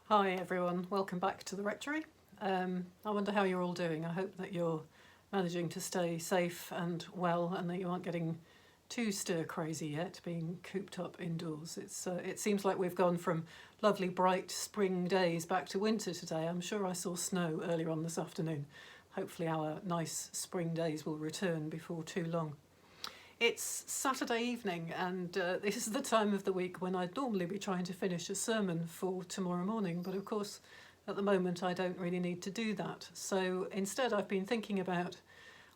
Hi everyone, welcome back to the Rectory. I wonder how you're all doing. I hope that you're managing to stay safe and well and that you aren't getting too stir crazy yet, being cooped up indoors. It seems like we've gone from lovely bright spring days back to winter today. I'm sure I saw snow earlier on this afternoon. Hopefully our nice spring days will return before too long. It's Saturday evening, and this is the time of the week when I'd normally be trying to finish a sermon for tomorrow morning, but of course at the moment I don't really need to do that. So instead I've been thinking about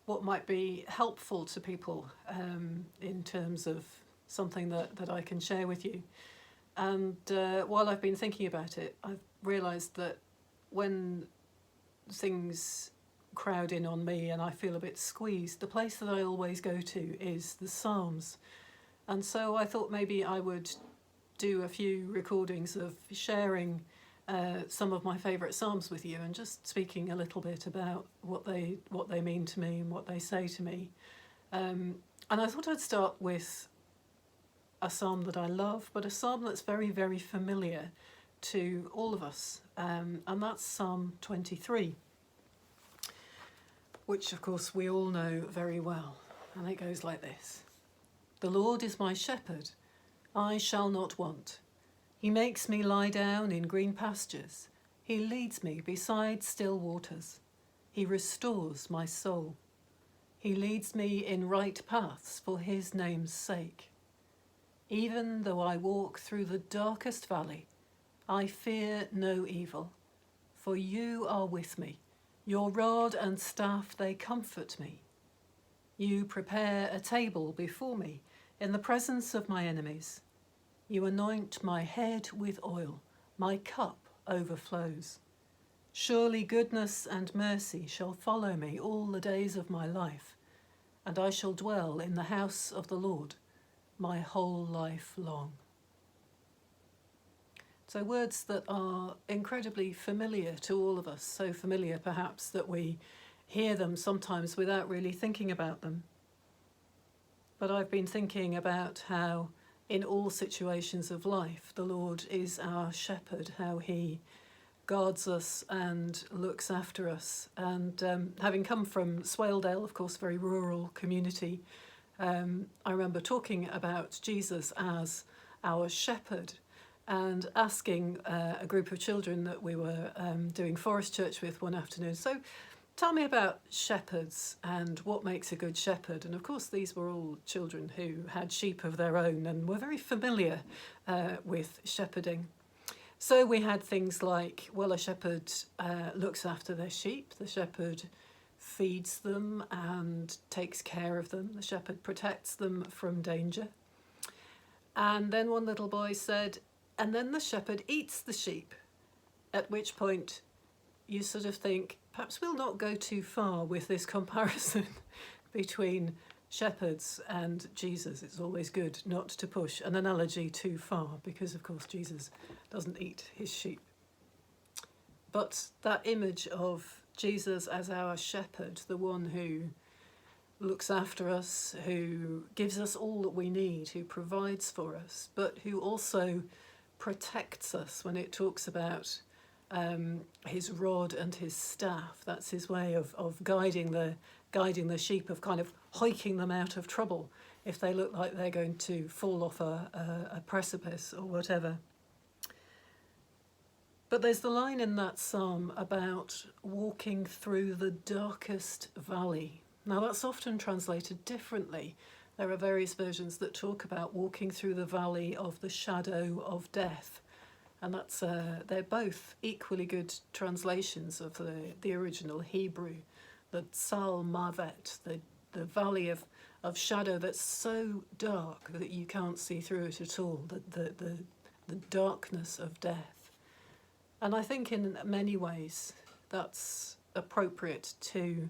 what might be helpful to people in terms of something that I can share with you. And while I've been thinking about it, I've realised that when things crowd in on me and I feel a bit squeezed, the place that I always go to is the Psalms. And so I thought maybe I would do a few recordings of sharing some of my favourite Psalms with you and just speaking a little bit about what they mean to me and what they say to me. And I thought I'd start with a Psalm that I love, but a Psalm that's very, very familiar to all of us, and that's Psalm 23. Which of course we all know very well, and it goes like this. The Lord is my shepherd, I shall not want. He makes me lie down in green pastures. He leads me beside still waters. He restores my soul. He leads me in right paths for his name's sake. Even though I walk through the darkest valley, I fear no evil, for you are with me. Your rod and staff, they comfort me. You prepare a table before me in the presence of my enemies. You anoint my head with oil. My cup overflows. Surely goodness and mercy shall follow me all the days of my life, and I shall dwell in the house of the Lord my whole life long. So words that are incredibly familiar to all of us, so familiar perhaps that we hear them sometimes without really thinking about them. But I've been thinking about how in all situations of life the Lord is our shepherd, how he guards us and looks after us. And having come from Swaledale, of course, very rural community, I remember talking about Jesus as our shepherd and asking a group of children that we were doing Forest Church with one afternoon, so tell me about shepherds and what makes a good shepherd. And of course these were all children who had sheep of their own and were very familiar with shepherding. So we had things like, well, a shepherd looks after their sheep, the shepherd feeds them and takes care of them, the shepherd protects them from danger. And then one little boy said, and then the shepherd eats the sheep, at which point you sort of think, perhaps we'll not go too far with this comparison between shepherds and Jesus. It's always good not to push an analogy too far because, of course, Jesus doesn't eat his sheep. But that image of Jesus as our shepherd, the one who looks after us, who gives us all that we need, who provides for us, but who also protects us when it talks about his rod and his staff. That's his way of guiding the sheep, of kind of hiking them out of trouble if they look like they're going to fall off a precipice or whatever. But there's the line in that psalm about walking through the darkest valley. Now that's often translated differently. There are various versions that talk about walking through the valley of the shadow of death. And that's they're both equally good translations of the original Hebrew. The Tzal Mavet, the valley of shadow that's so dark that you can't see through it at all, the darkness of death. And I think in many ways that's appropriate to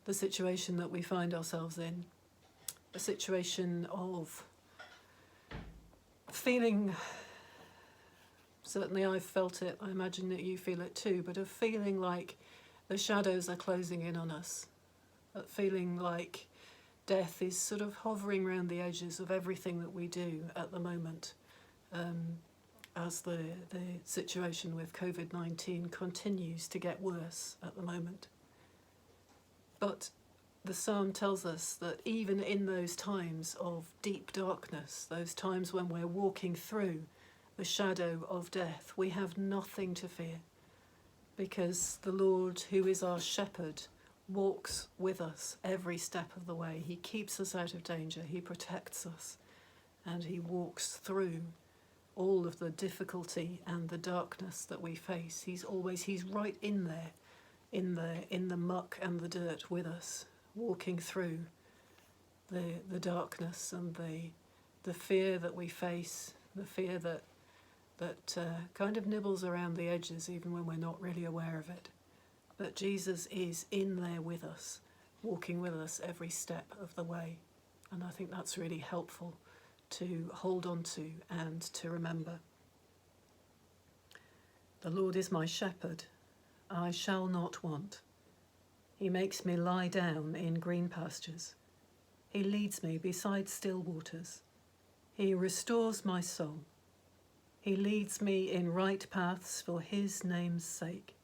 the situation that we find ourselves in. A situation of feeling, certainly I've felt it, I imagine that you feel it too, but of feeling like the shadows are closing in on us, feeling like death is sort of hovering around the edges of everything that we do at the moment. as the situation with COVID-19 continues to get worse at the moment. But the psalm tells us that even in those times of deep darkness, those times when we're walking through the shadow of death, we have nothing to fear, because the Lord, who is our shepherd, walks with us every step of the way. He keeps us out of danger, he protects us, and he walks through all of the difficulty and the darkness that we face. He's right in there, in the muck and the dirt with us, walking through the darkness and the fear that we face, the fear that kind of nibbles around the edges even when we're not really aware of it. But Jesus is in there with us, walking with us every step of the way. And I think that's really helpful to hold on to and to remember. The Lord is my shepherd, I shall not want. He makes me lie down in green pastures. He leads me beside still waters. He restores my soul. He leads me in right paths for his name's sake.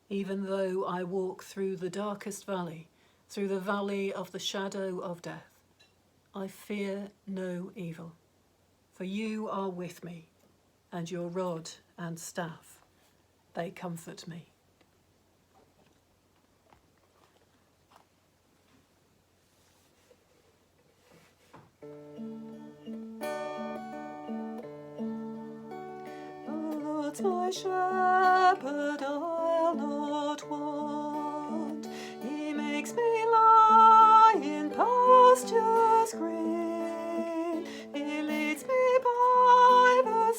Even though I walk through the darkest valley, through the valley of the shadow of death, I fear no evil, for you are with me, and your rod and staff, they comfort me. The Lord's my shepherd, I'll not want. He makes me lie in pastures green. He leads me by the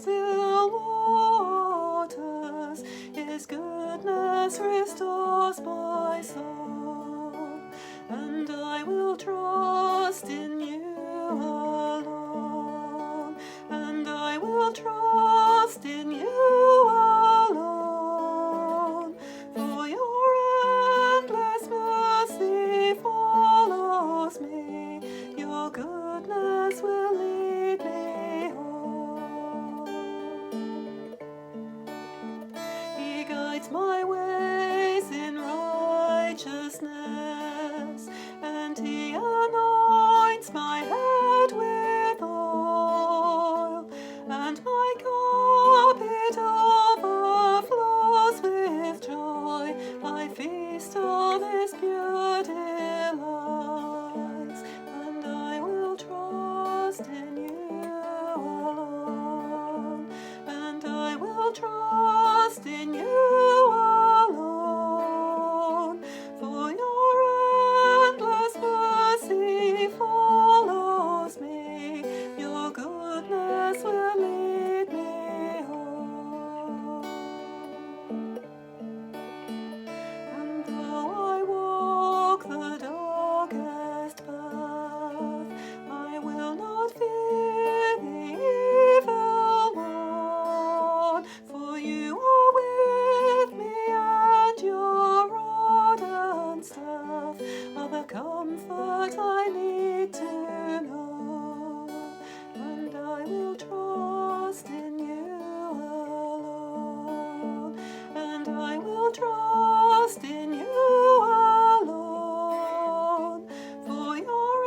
still waters. His goodness restores my soul, and I will trust in you alone, and I will trust in you alone, for your endless mercy follows me, your goodness will lead me home. He guides my ways in righteousness, and he anoints my head with oil, and my cup it overflows with joy. I feast on his pure delights, and I will trust in you alone, and I will trust in you alone, for your endless mercy follows me, your goodness will lead me home. And though I walk the darkest path, I will not fear the evil one, for you are with me, and your rod and staff are the comfort I need to know. And I will trust in you alone, and I will trust in you alone, for your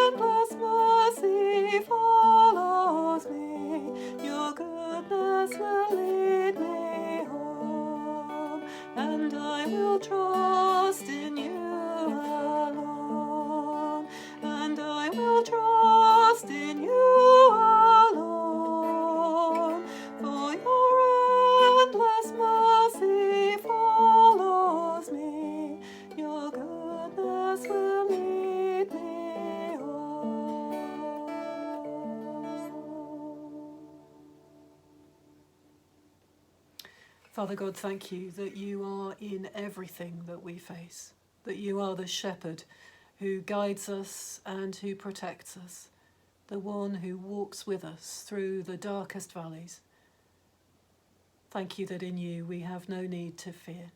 endless mercy follows me, your goodness will lead me home, and I will trust in you alone, and I will trust in you alone, for your endless mercy follows me, your goodness will lead me home. Father God, thank you that you are in everything that we face, that you are the shepherd who guides us and who protects us, the one who walks with us through the darkest valleys. Thank you that in you we have no need to fear.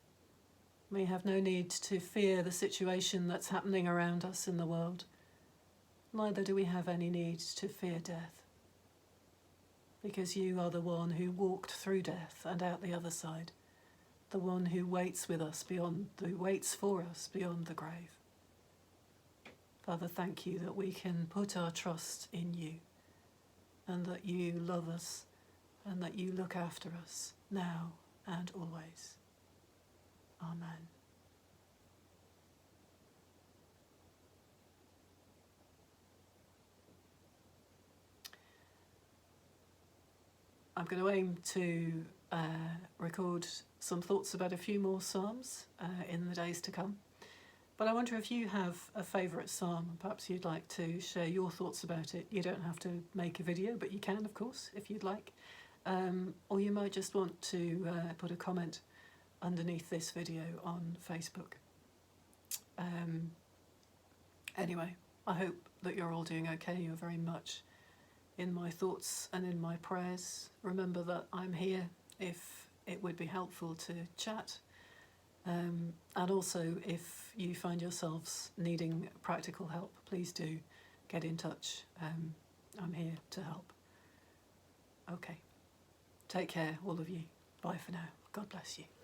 We have no need to fear the situation that's happening around us in the world. Neither do we have any need to fear death. because you are the one who walked through death and out the other side, the one who waits with us who waits for us beyond the grave. Father, thank you that we can put our trust in you, and that you love us, and that you look after us now and always. Amen. I'm going to aim to record some thoughts about a few more psalms in the days to come. But I wonder if you have a favourite psalm, perhaps you'd like to share your thoughts about it. You don't have to make a video, but you can, of course, if you'd like. Or you might just want to put a comment underneath this video on Facebook. Anyway, I hope that you're all doing okay. You're very much in my thoughts and in my prayers. Remember that I'm here if it would be helpful to chat. And also, if you find yourselves needing practical help, please do get in touch. I'm here to help. Okay. Take care, all of you. Bye for now. God bless you.